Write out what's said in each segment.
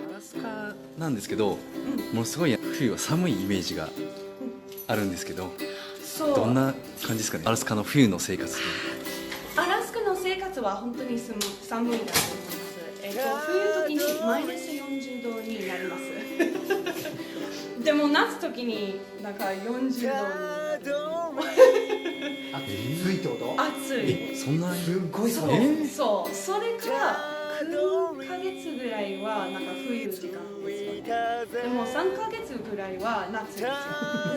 アラスカなんですけど、ものすごい冬は寒いイメージがあるんですけど、どんな感じですかね、アラスカの冬の生活。アラスカの生活は本当に寒いだと思います。冬時にマイナス40度になりますでも夏時になんか40度になる暑いってこと？暑い。そんなすっごい寒い。そう、それから9ヶ月ぐらいはなんか冬時間ですよね。でも3ヶ月ぐらいは夏ですよ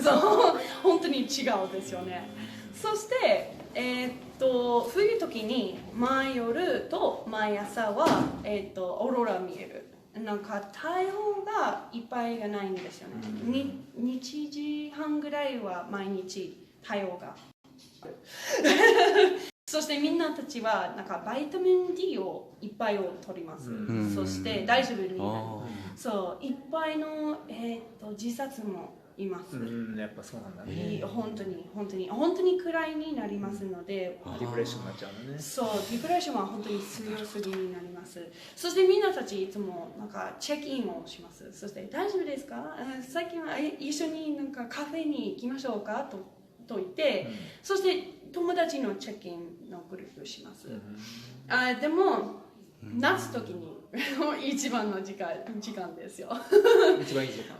そう本当に違うですよね。そして冬時に毎夜と毎朝はオーロラ見える。なんか太陽がいっぱいがないんですよね。1時半ぐらいは毎日太陽がそしてみんなたちはなんかバイタミン D をいっぱいを取ります。そして大丈夫になる。そういっぱいの、自殺もいます。やっぱそうなんだね。本当に暗いになりますので、ディプレッションになっちゃうのね。そう、ディプレッションは本当に強すぎになります。そしてみんなたちいつもなんかチェックインをします。そして大丈夫ですか？最近は一緒になんかカフェに行きましょうかと言って、そして友達のチェックインのグループします。でも夏時に一番の時間ですよ一番いい時間。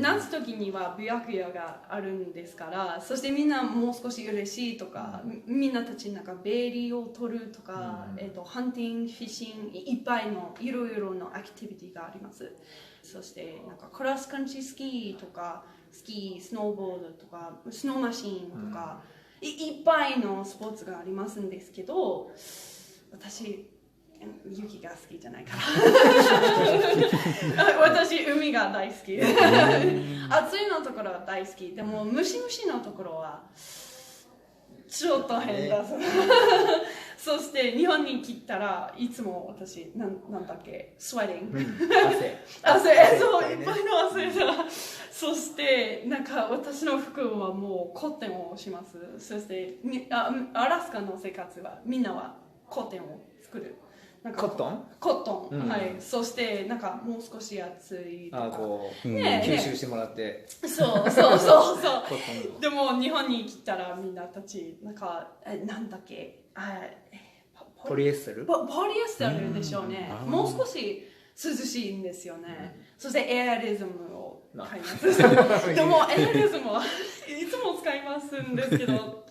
夏時には白夜があるんですから、そしてみんなもう少し嬉しいとか、みんなたちなんかベリーを取るとか、ハンティング、フィッシング、いっぱいのいろいろのアクティビティがあります。そしてなんかクロスカントリースキーとかスキー、スノーボードとかスノーマシーンとか、いっぱいのスポーツがありますんですけど、私雪が好きじゃないから私海が大好き暑いのところは大好き。でもムシムシのところはちょっと変だそして日本に来たらいつも私なんだっけスウェッティング汗そういっぱいの汗だそしてなんか私の服はもうコットンをします。そしてアラスカの生活はみんなはコットンを作る。コットン、はい。そしてなんかもう少し暑いとかこう吸収してもらって、そうでも日本に来たらみんなたちなんかなんだっけポリエステルでしょうね。もう少し涼しいんですよね。そしてエアリズムを買いますでもエアリズムはいつも使いますんですけど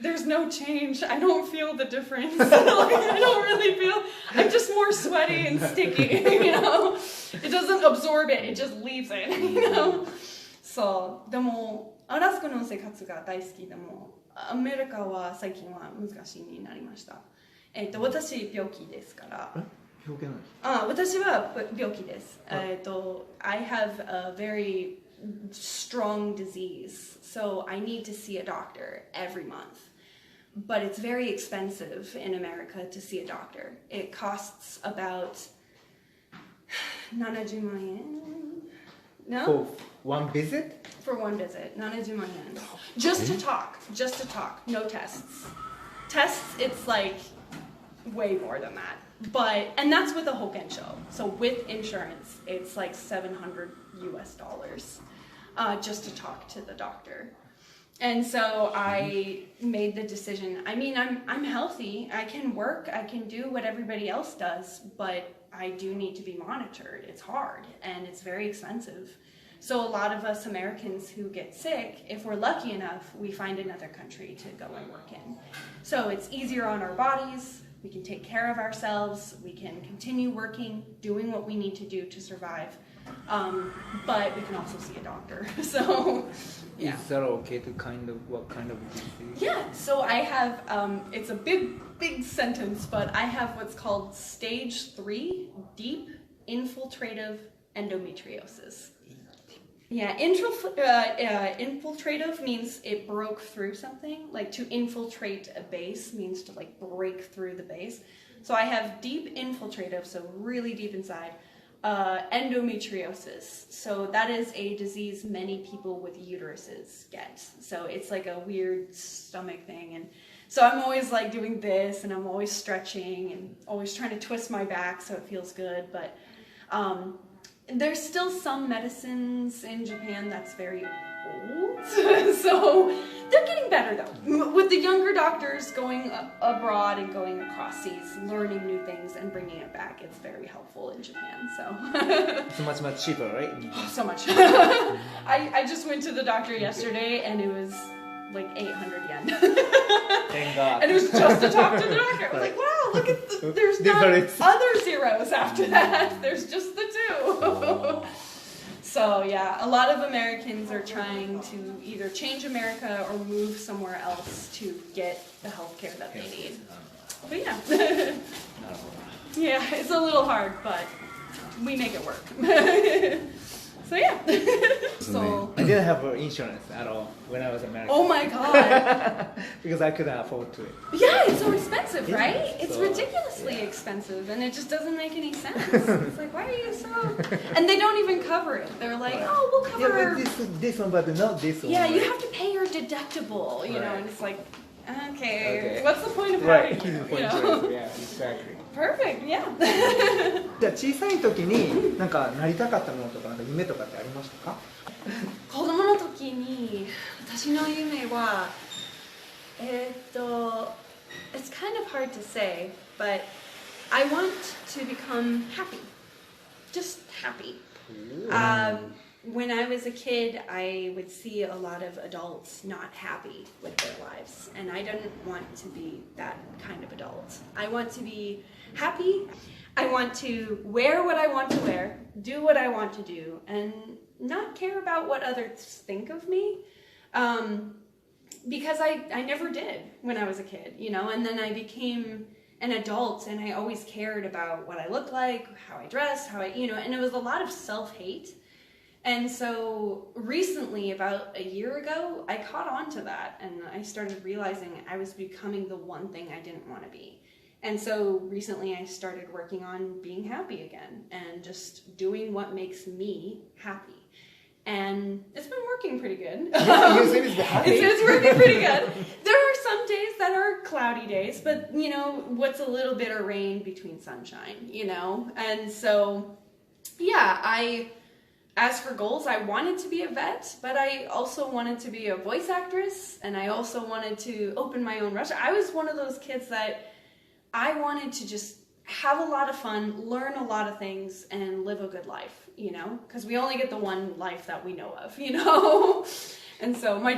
There's no change. I don't feel the difference. I don't really feel. I'm just more sweaty and sticky. It doesn't absorb it. It just leaves it. そう。でもアラスカの生活が大好きでもアメリカは最近は難しいになりました。私病気ですから。病気なんですか？私は病気です。I have a very strong disease, so I need to see a doctor every month. But it's very expensive in America to see a doctor. It costs about 70万円 No? For one visit? For one visit, 70万円 Just to talk, no tests. Tests, it's like way more than that. And that's with a 保険証. So with insurance, it's like $700 just to talk to the doctor. And so I made the decision. I mean, I'm healthy. I can work. I can do what everybody else does, but I do need to be monitored. It's hard and it's very expensive. So a lot of us Americans who get sick, if we're lucky enough, we find another country to go and work in. So it's easier on our bodies. We can take care of ourselves. We can continue working, doing what we need to do to survive. But we can also see a doctor. So, yeah. Is that okay to what kind of disease? Yeah, so I have, it's a big sentence, but I have what's called stage 3 deep infiltrative endometriosis. Yeah, infiltrative means it broke through something. Like to infiltrate a base means to like break through the base. So I have deep infiltrative, so really deep inside. Endometriosis. So that is a disease many people with uteruses get. So it's like a weird stomach thing. And So I'm always like doing this, and I'm always stretching and always trying to twist my back so it feels good. But there's still some medicines in Japan that's very old. So they're getting better though. With the younger doctors going abroad and going across seas, learning new things and bringing it back, it's very helpful in Japan. So It's much cheaper, right? so much. I just went to the doctor yesterday and it was like 800 yen. Thank God. And it was just to talk to the doctor. I was like, wow, look at there's not Difference. other zeros after that. There's just the two. So yeah, a lot of Americans are trying to either change America or move somewhere else to get the healthcare that they need. But yeah. Yeah, it's a little hard, but we make it work. So yeah. So I didn't have insurance at all when I was American. oh my god. Because I couldn't afford to it. Yeah, it's so expensive, Yeah, right? It's so, ridiculously expensive, and it just doesn't make any sense. It's like, why are you so... And they don't even cover it. They're like, oh, we'll cover... Yeah, but this one, but not this one. Yeah, you right? have to pay your deductible, you know, Right. and it's like, okay, Okay. what's the point of Right. having you, For you know? insurance, yeah, exactly. Perfect, yeah. じゃあ小さい時になんかなりたかったものとかなんか夢とかってありましたか？子供の時に私の夢はit's kind of hard to say, but I want to become happy, just happy. When I was a kid, I would see a lot of adults not happy with their lives, and I didn't want to be that kind of adult. I want to be happy. I want to wear what I want to wear, do what I want to do, and not care about what others think of me. Because I never did when I was a kid, you know, and then I became an adult and I always cared about what I looked like, how I dressed, how I, you know, and it was a lot of self-hate. And so recently, about a year ago, I caught on to that and I started realizing I was becoming the one thing I didn't want to be. And so recently I started working on being happy again and just doing what makes me happy. And it's been working pretty good. You seem to be happy. It's working pretty good. There are some days that are cloudy days, but you know, what's a little bit of rain between sunshine, you know? And so, yeah, as for goals, I wanted to be a vet, but I also wanted to be a voice actress, and I also wanted to open my own restaurant. I was one of those kids that I wanted to just have a lot of fun, learn a lot of things, and live a good life, you know? Because we only get the one life that we know of, you know? And so my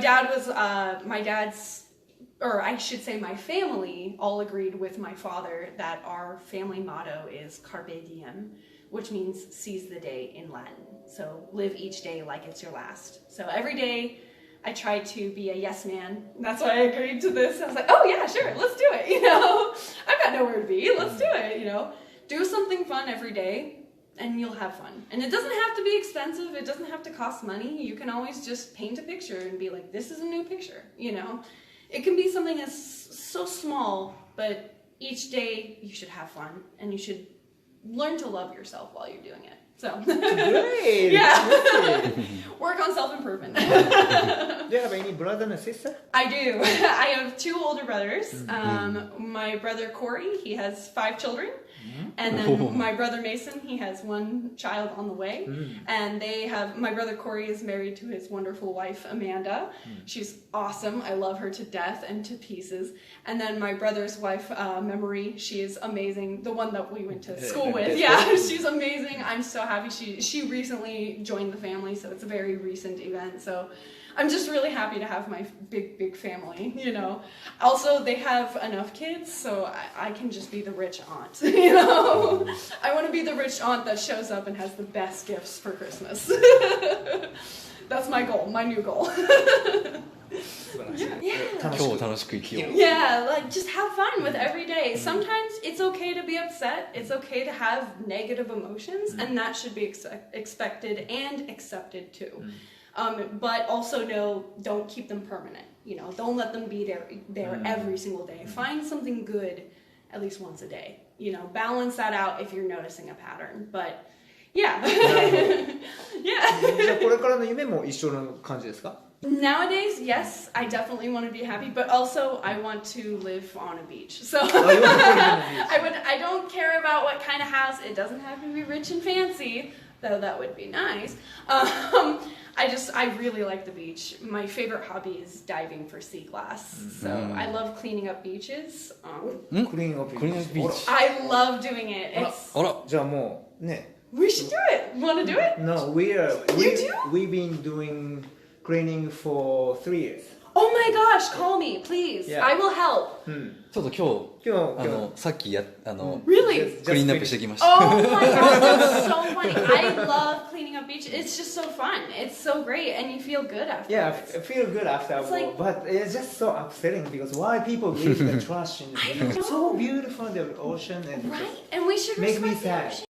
family all agreed with my father that our family motto is Carpe Diem, which means seize the day in Latin. So live each day like it's your last. So every day I try to be a yes man. That's why I agreed to this. I was like, oh yeah, sure, let's do it. You know, I've got nowhere to be. Let's do it. You know, do something fun every day and you'll have fun. And it doesn't have to be expensive. It doesn't have to cost money. You can always just paint a picture and be like, this is a new picture. You know, it can be something that's so small, but each day you should have fun and you should learn to love yourself while you're doing it. So, Great. yeah, work on self-improvement. Do you have any brother and sister? I do. I have two older brothers. My brother Corey, he has 5 children. And then my brother Mason, he has 1 child on the way. And my brother Corey is married to his wonderful wife, Amanda. She's awesome. I love her to death and to pieces. And then my brother's wife, Memory, she is amazing. The one that we went to school with. Yeah, she's amazing. I'm so happy. She recently joined the family, so it's a very recent event. So I'm just really happy to have my big family, you know. Also, they have enough kids, so I can just be the rich aunt, you know. I want to be the rich aunt that shows up and has the best gifts for Christmas. That's my goal, my new goal. Yeah. 今日楽しく生きよう。 Yeah, like just have fun with every day. Sometimes it's okay to be upset. It's okay to have negative emotions, and that should be expected and accepted too. But also don't keep them permanent. You know, don't let them be there every single day. Find something good at least once a day. You know, balance that out if you're noticing a pattern. But yeah. じゃあ Yeah. これからの夢も一緒の感じですか？ Nowadays, yes, I definitely want to be happy, but also I want to live on a beach. So Oh, you want to live on a beach? I don't care about what kind of house. It doesn't have to be rich and fancy, though that would be nice. I really like the beach. My favorite hobby is diving for sea glass. So I love cleaning up beaches. Cleaning up beach. I love doing it. It's あらじゃあもうね。 we should do it. Want to do it? No, we've been doing cleaning for 3 years. Oh my gosh, call me, please. Yeah. I will help. ちょっと今日今日さっきReally? クリーンアップしてきました Oh my god, that's so funny. I love cleaning up beaches. It's just so fun. It's so great, and you feel good after. Yeah, I feel good after, like- but it's just so upsetting because why people leave the trash in the beach? It's so beautiful, the ocean, and Right? And we should Make me respect the sad. ocean.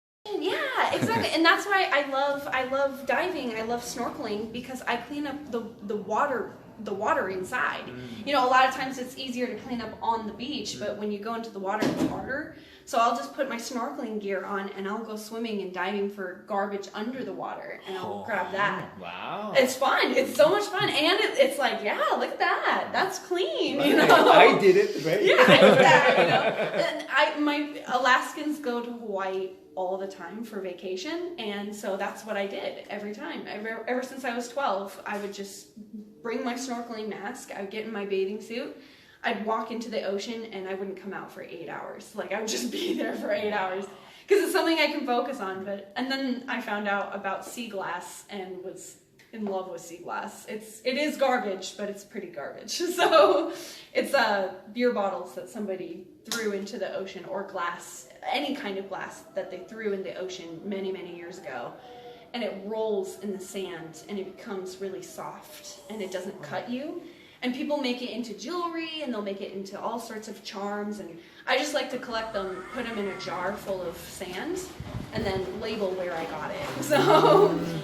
Yeah, exactly. And that's why I love diving. I love snorkeling because I clean up the water inside. You know, a lot of times it's easier to clean up on the beach, but when you go into the water, it's harder. So I'll just put my snorkeling gear on and I'll go swimming and diving for garbage under the water, and I'll grab that. Wow. It's fun. It's so much fun, and it's like, yeah, look at that. That's clean. You know. I did it, right? Yeah, I did that, you know. And my Alaskans go to Hawaii all the time for vacation, and so that's what I did every time. Ever since I was 12, I would just bring my snorkeling mask. I would get in my bathing suit. I'd walk into the ocean, and I wouldn't come out for 8 hours. Like, I would just be there for 8 hours because it's something I can focus on. And then I found out about sea glass and was in love with sea glass. It is garbage, but it's pretty garbage. So it's beer bottles that somebody threw into the ocean, or glass, any kind of glass that they threw in the ocean many, many years ago. And it rolls in the sand and it becomes really soft and it doesn't cut you. And people make it into jewelry, and they'll make it into all sorts of charms. And I just like to collect them, put them in a jar full of sand, and then label where I got it.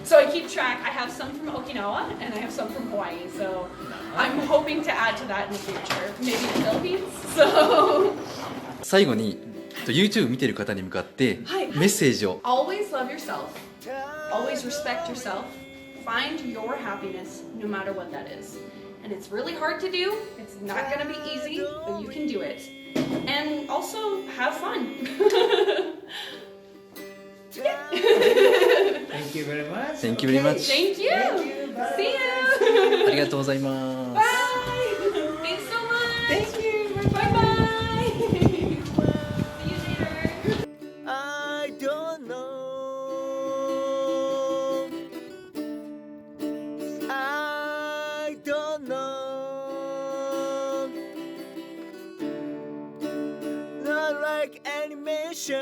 So I keep track. I have some from Okinawa, and I have some from Hawaii. So I'm hoping to add to that in the future. Maybe the Philippines. So 最後にYouTube 見てる方に向かってはいメッセージを always love yourself. Always respect yourself. Find your happiness, no matter what that is. And it's really hard to do. It's not going to be easy, but you can do it. And also have fun. Thank you very much. Thank you very much. Thank you. Thank you. Bye. See you. ありがとうございます Bye. Thanks so much. Thank you. Bye bye. See you later. I don't know. I don't know. Not like animation.